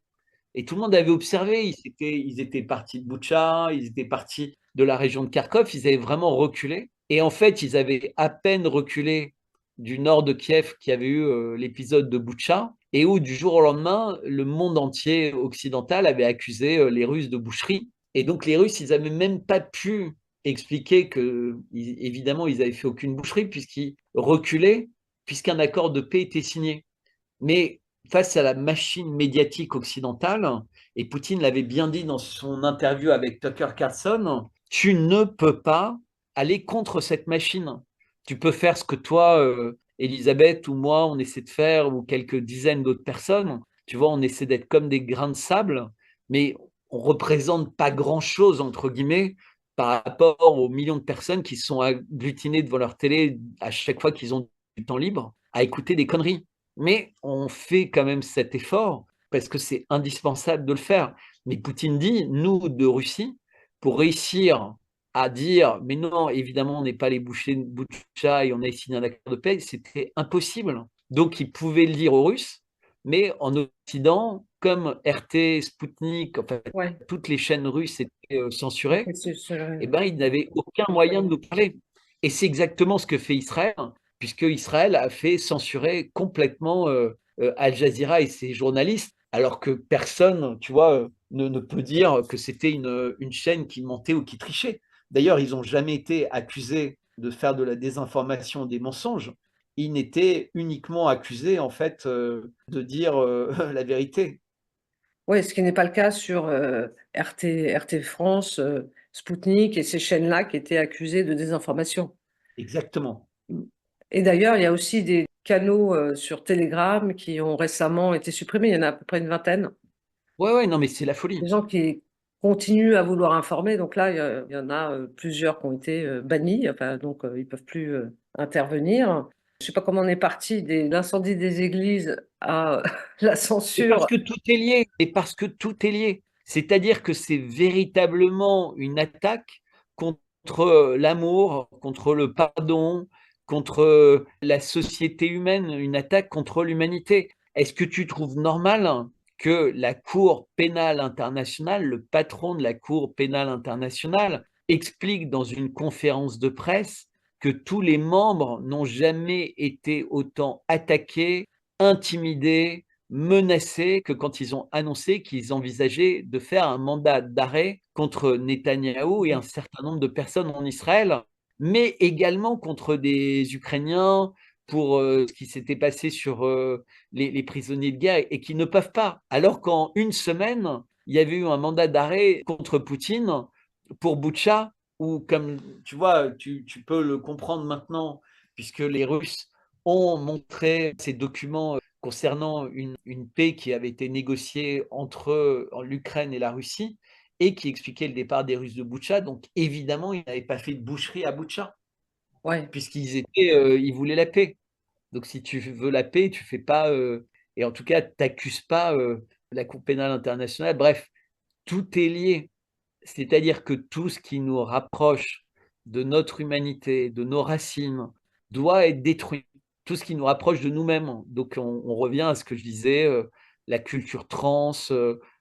Et tout le monde avait observé, ils étaient partis de Boutcha, ils étaient partis de la région de Kharkov, ils avaient vraiment reculé. Et en fait, ils avaient à peine reculé du nord de Kiev qui avait eu l'épisode de Boutcha, et où du jour au lendemain, le monde entier occidental avait accusé les Russes de boucherie. Et donc les Russes, ils n'avaient même pas pu expliquer que, évidemment, ils n'avaient fait aucune boucherie puisqu'ils reculaient, puisqu'un accord de paix était signé. Mais face à la machine médiatique occidentale, et Poutine l'avait bien dit dans son interview avec Tucker Carlson, tu ne peux pas aller contre cette machine. Tu peux faire ce que toi, Elisabeth ou moi, on essaie de faire, ou quelques dizaines d'autres personnes. Tu vois, on essaie d'être comme des grains de sable, mais on représente pas grand-chose, entre guillemets, par rapport aux millions de personnes qui sont agglutinées devant leur télé à chaque fois qu'ils ont du temps libre à écouter des conneries. Mais on fait quand même cet effort parce que c'est indispensable de le faire. Mais Poutine dit, nous, de Russie, pour réussir à dire, mais non, évidemment, on n'est pas les bouchers de Boutcha et on a signé un accord de paix, c'était impossible. Donc, il pouvait le dire aux Russes, mais en Occident, comme RT, Sputnik, enfin, Ouais. toutes les chaînes russes étaient censurées, eh C'est- ben, il n'avait aucun moyen de nous parler. Et c'est exactement ce que fait Israël, puisque Israël a fait censurer complètement Al Jazeera et ses journalistes, alors que personne, tu vois, ne peut dire que c'était une chaîne qui mentait ou qui trichait. D'ailleurs, ils n'ont jamais été accusés de faire de la désinformation, des mensonges. Ils n'étaient uniquement accusés, en fait, de dire la vérité. Oui, ce qui n'est pas le cas sur RT France, Sputnik et ces chaînes-là qui étaient accusées de désinformation. Exactement. Et d'ailleurs, il y a aussi des canaux sur Telegram qui ont récemment été supprimés. Il y en a à peu près une vingtaine. Ouais, ouais, non, mais c'est la folie. Des gens qui continuent à vouloir informer. Donc là, il y en a plusieurs qui ont été bannis. Enfin, donc, ils ne peuvent plus intervenir. Je ne sais pas comment on est parti de l'incendie des églises à la Et parce censure. que tout est lié, et parce que tout est lié. C'est-à-dire que c'est véritablement une attaque contre l'amour, contre le pardon, contre la société humaine, une attaque contre l'humanité. Est-ce que tu trouves normal que la Cour pénale internationale, le patron de la Cour pénale internationale, explique dans une conférence de presse que tous les membres n'ont jamais été autant attaqués, intimidés, menacés que quand ils ont annoncé qu'ils envisageaient de faire un mandat d'arrêt contre Netanyahou et un certain nombre de personnes en Israël, mais également contre des Ukrainiens pour ce qui s'était passé sur les prisonniers de guerre et qui ne peuvent pas. Alors qu'en une semaine, il y avait eu un mandat d'arrêt contre Poutine pour Boutcha, où, comme tu vois, tu peux le comprendre maintenant, puisque les Russes ont montré ces documents concernant une paix qui avait été négociée entre l'Ukraine et la Russie et qui expliquait le départ des Russes de Boutcha. Donc évidemment, ils n'avaient pas fait de boucherie à Boutcha, Ouais, ils voulaient la paix. Donc si tu veux la paix, tu fais pas, et en tout cas, tu n'accuses pas la Cour pénale internationale. Bref, tout est lié. C'est-à-dire que tout ce qui nous rapproche de notre humanité, de nos racines, doit être détruit. Tout ce qui nous rapproche de nous-mêmes. Donc on revient à ce que je disais, la culture trans,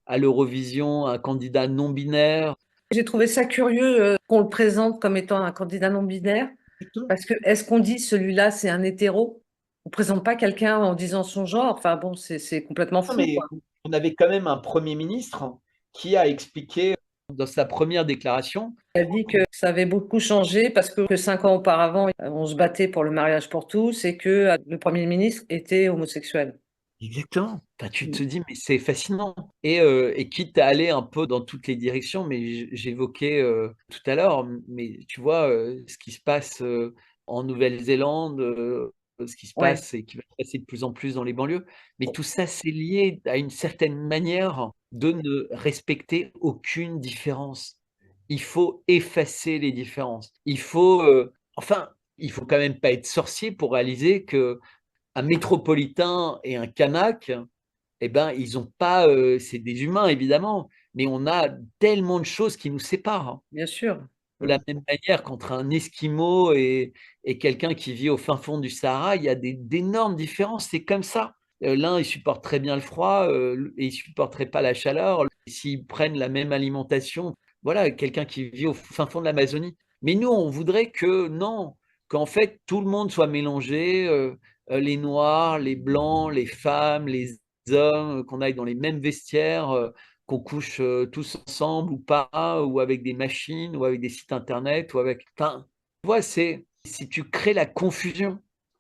à l'Eurovision, un candidat non binaire. j'ai trouvé ça curieux qu'on le présente comme étant un candidat non binaire, parce que est-ce qu'on dit celui-là c'est un hétéro? On présente pas quelqu'un en disant son genre. Enfin bon, c'est complètement Non, fou, mais quoi. on avait quand même un Premier ministre qui a expliqué dans sa première déclaration. Elle dit que ça avait beaucoup changé parce que 5 ans auparavant, on se battait pour le mariage pour tous et que le Premier ministre était homosexuel. Exactement. Enfin, tu Mm. te dis, mais c'est fascinant. Et quitte à aller un peu dans toutes les directions, mais j'évoquais tout à l'heure, mais tu vois, ce qui se passe en Nouvelle-Zélande, ce qui se Ouais, passe et qui va se passer de plus en plus dans les banlieues, mais tout ça, c'est lié à une certaine manière de ne respecter aucune différence. Il faut effacer les différences. Enfin, il faut quand même pas être sorcier pour réaliser que un métropolitain et un Kanak, eh ben, ils ont pas, c'est des humains évidemment, mais on a tellement de choses qui nous séparent, hein. bien sûr. De Mm. la même manière qu'entre un Esquimau et quelqu'un qui vit au fin fond du Sahara, il y a d'énormes différences. C'est comme ça. L'un, il supporte très bien le froid et il supporterait pas la chaleur. S'ils prennent la même alimentation, voilà, quelqu'un qui vit au fin fond de l'Amazonie. Mais nous, on voudrait que non, qu'en fait tout le monde soit mélangé, les Noirs, les Blancs, les femmes, les hommes, qu'on aille dans les mêmes vestiaires. Qu'on couche tous ensemble ou pas, ou avec des machines, ou avec des sites internet, ou avec. Enfin, tu vois, c'est si tu crées la confusion.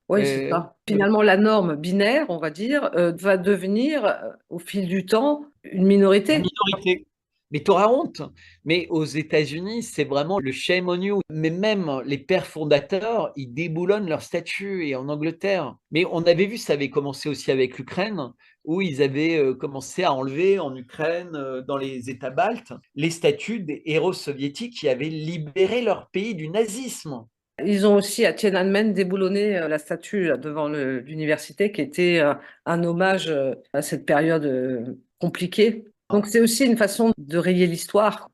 Oui, c'est euh, ça. Finalement, la norme binaire, on va dire, va devenir au fil du temps une Une minorité. minorité. Mais tu auras honte. Mais aux États-Unis, c'est vraiment le shame on you. Mais même les pères fondateurs, ils déboulonnent leur statut. Et en Angleterre. Mais on avait vu, ça avait commencé aussi avec l'Ukraine, où ils avaient commencé à enlever en Ukraine, dans les États baltes, les statuts des héros soviétiques qui avaient libéré leur pays du nazisme. Ils ont aussi à Tiananmen déboulonné la statue là, devant l'université qui était un hommage à cette période compliquée. Donc c'est aussi une façon de rayer l'histoire.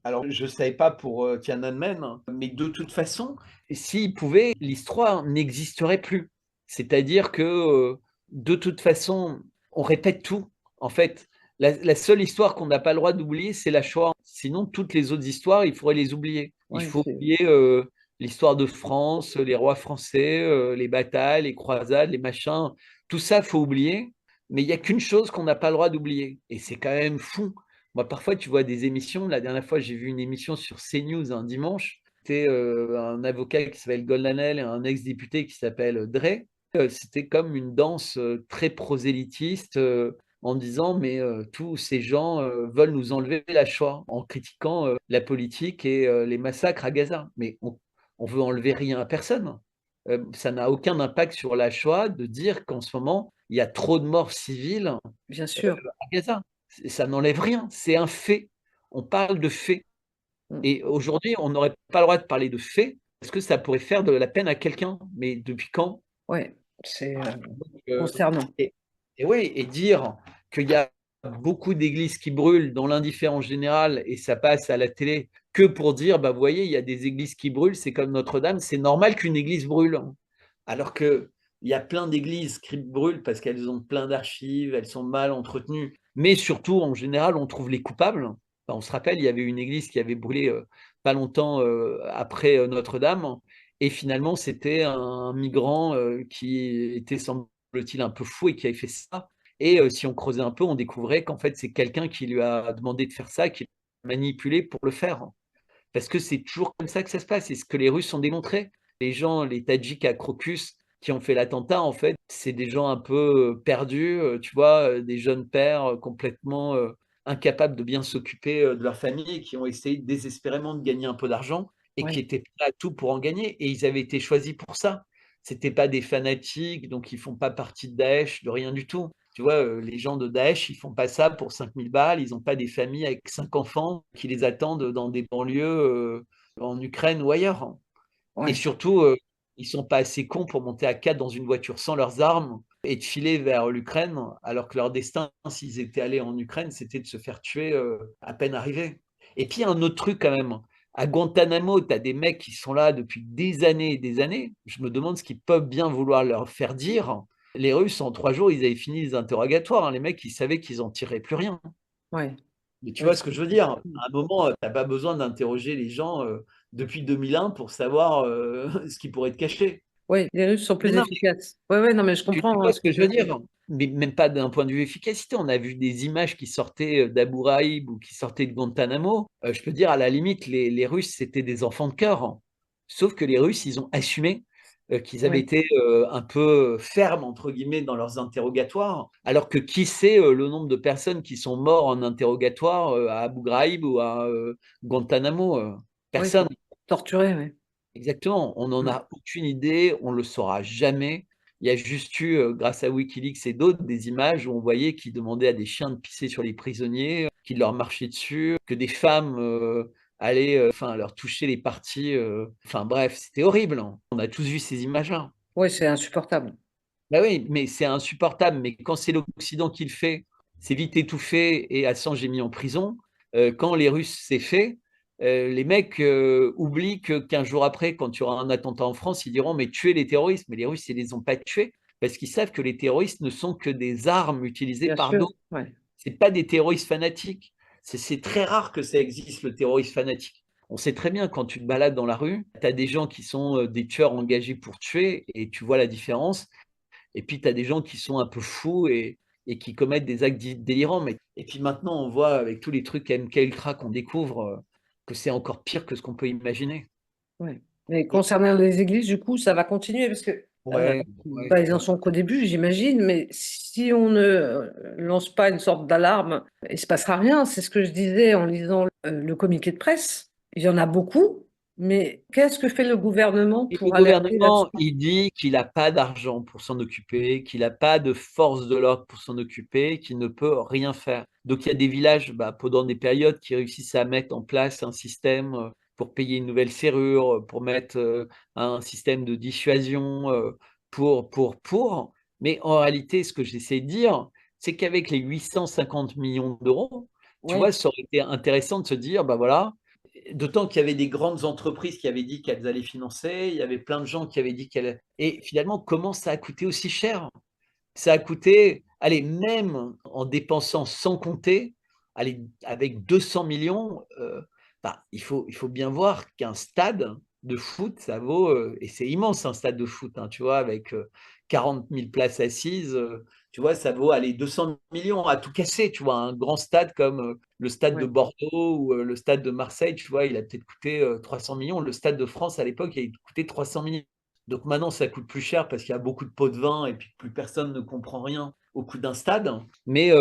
Alors, je ne savais pas pour Tiananmen, hein, mais de toute façon, s'ils pouvaient, l'histoire n'existerait plus. C'est-à-dire que, de toute façon, on répète tout. En fait, la seule histoire qu'on n'a pas le droit d'oublier, c'est la Shoah. Sinon, toutes les autres histoires, il faudrait les oublier. Il Ouais, faut oublier l'histoire de France, les rois français, les batailles, les croisades, les machins. Tout ça, il faut oublier. Mais il n'y a qu'une chose qu'on n'a pas le droit d'oublier. Et c'est quand même fou. Moi, parfois, tu vois des émissions. La dernière fois, j'ai vu une émission sur CNews un dimanche. C'était un avocat qui s'appelle Goldanel et un ex-député qui s'appelle Dre. C'était comme une danse très prosélytiste en disant, mais tous ces gens veulent nous enlever la Shoah en critiquant la politique et les massacres à Gaza. Mais on veut enlever rien à personne. Ça n'a aucun impact sur la Shoah de dire qu'en ce moment, il y a trop de morts civiles bien sûr. à Gaza. Ça n'enlève rien, c'est un fait. On parle de faits. Mm. Et aujourd'hui, on n'aurait pas le droit de parler de faits parce que ça pourrait faire de la peine à quelqu'un. Mais depuis quand? Ouais, c'est Euh, concernant. et, et ouais, et dire qu'il y a beaucoup d'églises qui brûlent dans l'indifférence générale et ça passe à la télé, que pour dire, bah, vous voyez, il y a des églises qui brûlent, c'est comme Notre-Dame, c'est normal qu'une église brûle. Alors qu'il y a plein d'églises qui brûlent parce qu'elles ont plein d'archives, elles sont mal entretenues. Mais surtout, en général, on trouve les coupables. Enfin, on se rappelle, il y avait une église qui avait brûlé pas longtemps après Notre-Dame. Et finalement, c'était un migrant qui était, semble-t-il, un peu fou et qui avait fait ça. Et si on creusait un peu, on découvrait qu'en fait, c'est quelqu'un qui lui a demandé de faire ça, qui l'a manipulé pour le faire. Parce que c'est toujours comme ça que ça se passe. C'est ce que les Russes ont démontré. Les gens, les Tadjiks à Crocus qui ont fait l'attentat, en fait, c'est des gens un peu perdus, tu vois, des jeunes pères complètement incapables de bien s'occuper de leur famille et qui ont essayé désespérément de gagner un peu d'argent et qui Ouais, étaient prêts à tout pour en gagner. Et ils avaient été choisis pour ça. C'était pas des fanatiques, donc ils font pas partie de Daesh, de rien du tout. Tu vois, les gens de Daesh, ils font pas ça pour 5000 balles, ils n'ont pas des familles avec 5 enfants qui les attendent dans des banlieues en Ukraine ou ailleurs. Et ouais, surtout, ils sont pas assez cons pour monter à 4 dans une voiture sans leurs armes et de filer vers l'Ukraine, alors que leur destin, s'ils étaient allés en Ukraine, c'était de se faire tuer à peine arrivés. Et puis, un autre truc quand même, à Guantanamo, tu as des mecs qui sont là depuis des années et des années. Je me demande ce qu'ils peuvent bien vouloir leur faire dire. Les Russes, en 3 jours, ils avaient fini les interrogatoires, hein. Les mecs, ils savaient qu'ils en tireraient plus rien. ouais. Mais tu Ouais, vois ce que je veux dire? À un moment, tu n'as pas besoin d'interroger les gens depuis 2001 pour savoir ce qui pourrait te cacher. ouais, les Russes sont Mais plus non, efficaces. Ouais, ouais, non, mais je tu comprends vois ce ce que que tu je veux veux dire. dire? Mais même pas d'un point de vue efficacité. On a vu des images qui sortaient d'Abu Ghraib ou qui sortaient de Guantanamo. Je peux dire, à la limite, les Russes, c'était des enfants de cœur, hein. Sauf que les Russes, ils ont assumé qu'ils avaient Ouais, été un peu fermes, entre guillemets, dans leurs interrogatoires. Alors que qui sait le nombre de personnes qui sont mortes en interrogatoire à Abu Ghraib ou à Guantanamo? ouais, Personne. torturé, ouais. Exactement, on n'en Mm. a aucune idée, on ne le saura jamais. Il y a juste eu, grâce à Wikileaks et d'autres, des images où on voyait qu'ils demandaient à des chiens de pisser sur les prisonniers, qu'ils leur marchaient dessus, que des femmes allaient enfin, leur toucher les parties. Enfin bref, c'était horrible, hein. On a tous vu ces images-là. Ouais, c'est insupportable. Bah oui, mais c'est insupportable. Mais quand c'est l'Occident qui le fait, c'est vite étouffé et Assange est mis en prison. Quand les Russes c'est fait, les mecs oublient que 15 jours après, quand il y aura un attentat en France, ils diront mais tuez les terroristes. Mais les Russes, ils les ont pas tués parce qu'ils savent que les terroristes ne sont que des armes utilisées Bien par sûr, d'autres. ouais. C'est pas des terroristes fanatiques. C'est très rare que ça existe, le terrorisme fanatique. On sait très bien quand tu te balades dans la rue, tu as des gens qui sont des tueurs engagés pour tuer et tu vois la différence. Et puis, tu as des gens qui sont un peu fous et qui commettent des actes délirants. Mais... Et puis maintenant, on voit avec tous les trucs MK Ultra qu'on découvre que c'est encore pire que ce qu'on peut imaginer. Ouais. Mais Et, concernant les églises, du coup, ça va continuer parce que ouais, ouais, bah, ils en sont qu'au début, j'imagine. Mais si on ne lance pas une sorte d'alarme, il ne se passera rien. C'est ce que je disais en lisant le communiqué de presse. Il y en a beaucoup, mais qu'est-ce que fait le gouvernement et le pour alerter gouvernement, là-dessus? il dit qu'il n'a pas d'argent pour s'en occuper, qu'il n'a pas de force de l'ordre pour s'en occuper, qu'il ne peut rien faire. Donc il y a des villages, bah, pendant des périodes, qui réussissent à mettre en place un système pour payer une nouvelle serrure, pour mettre un système de dissuasion, pour. Mais en réalité, ce que j'essaie de dire, c'est qu'avec les 850 millions d'euros, tu Oui, vois, ça aurait été intéressant de se dire, bah voilà, d'autant qu'il y avait des grandes entreprises qui avaient dit qu'elles allaient financer, il y avait plein de gens qui avaient dit qu'elles... Et finalement, comment ça a coûté aussi cher? Ça a coûté, allez, même en dépensant sans compter, allez, avec 200 millions, bah, il faut bien voir qu'un stade de foot, ça vaut, et c'est immense un stade de foot, hein, tu vois, avec 40 000 places assises, tu vois, ça vaut, allez, 200 millions à tout casser, tu vois, un grand stade comme le stade de oui, Bordeaux ou le stade de Marseille, tu vois, il a peut-être coûté 300 millions. Le stade de France, à l'époque, il a coûté 300 millions. Donc maintenant, ça coûte plus cher parce qu'il y a beaucoup de pots de vin et puis plus personne ne comprend rien au coût d'un stade. Mais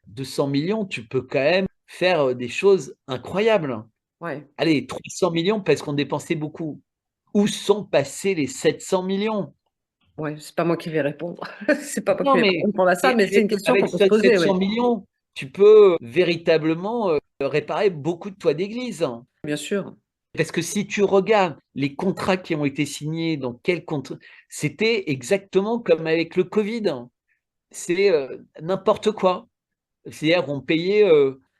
200 millions, tu peux quand même faire des choses incroyables. oui. Allez, 300 millions parce qu'on dépensait beaucoup. Où sont passés les 700 millions? Ouais, c'est pas moi qui vais répondre. C'est pas moi qui Non, vais mais, répondre à ça, mais mais c'est avec, une question avec qu'on peut se poser, 700 oui. millions, tu peux véritablement réparer beaucoup de toits d'église. Bien sûr. Parce que si tu regardes les contrats qui ont été signés, dans quel contrat, c'était exactement comme avec le Covid. C'est n'importe quoi. C'est-à-dire qu'on payait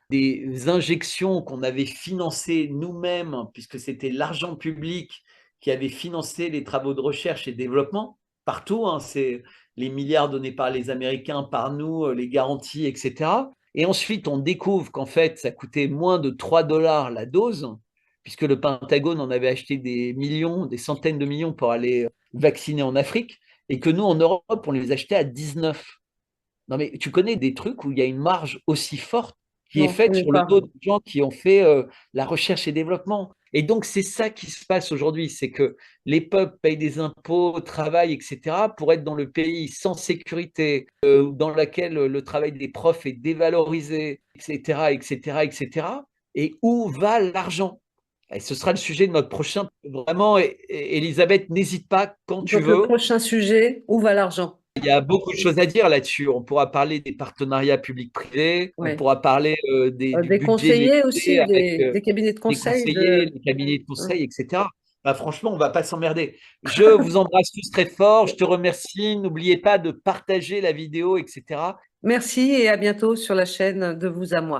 des injections qu'on avait financées nous-mêmes, puisque c'était l'argent public qui avait financé les travaux de recherche et développement partout. Hein, c'est les milliards donnés par les Américains, par nous, les garanties, etc. Et ensuite, on découvre qu'en fait, ça coûtait moins de 3 dollars la dose, puisque le Pentagone en avait acheté des millions, des centaines de millions pour aller vacciner en Afrique, et que nous, en Europe, on les achetait à 19. Non, mais tu connais des trucs où il y a une marge aussi forte qui est Non, je ne faite connais sur le pas. dos de gens qui ont fait la recherche et développement. Et donc, c'est ça qui se passe aujourd'hui, c'est que les peuples payent des impôts, travaillent, etc., pour être dans le pays sans sécurité, dans lequel le travail des profs est dévalorisé, etc., etc., etc. Et où va l'argent? Et ce sera le sujet de notre prochain. Vraiment, Elisabeth, n'hésite pas quand tu Donc, le veux. prochain sujet, où va l'argent? Il y a beaucoup de choses à dire là-dessus. On pourra parler des partenariats publics-privés, on Ouais. pourra parler du Des budget de conseillers l'Élysée aussi, avec des cabinets de les conseil conseillers, de. les cabinets de Hein. conseil, etc. Bah, franchement, on ne va pas s'emmerder. Je vous embrasse tous très fort. Je te remercie. N'oubliez pas de partager la vidéo, etc. Merci et à bientôt sur la chaîne de Vous à moi.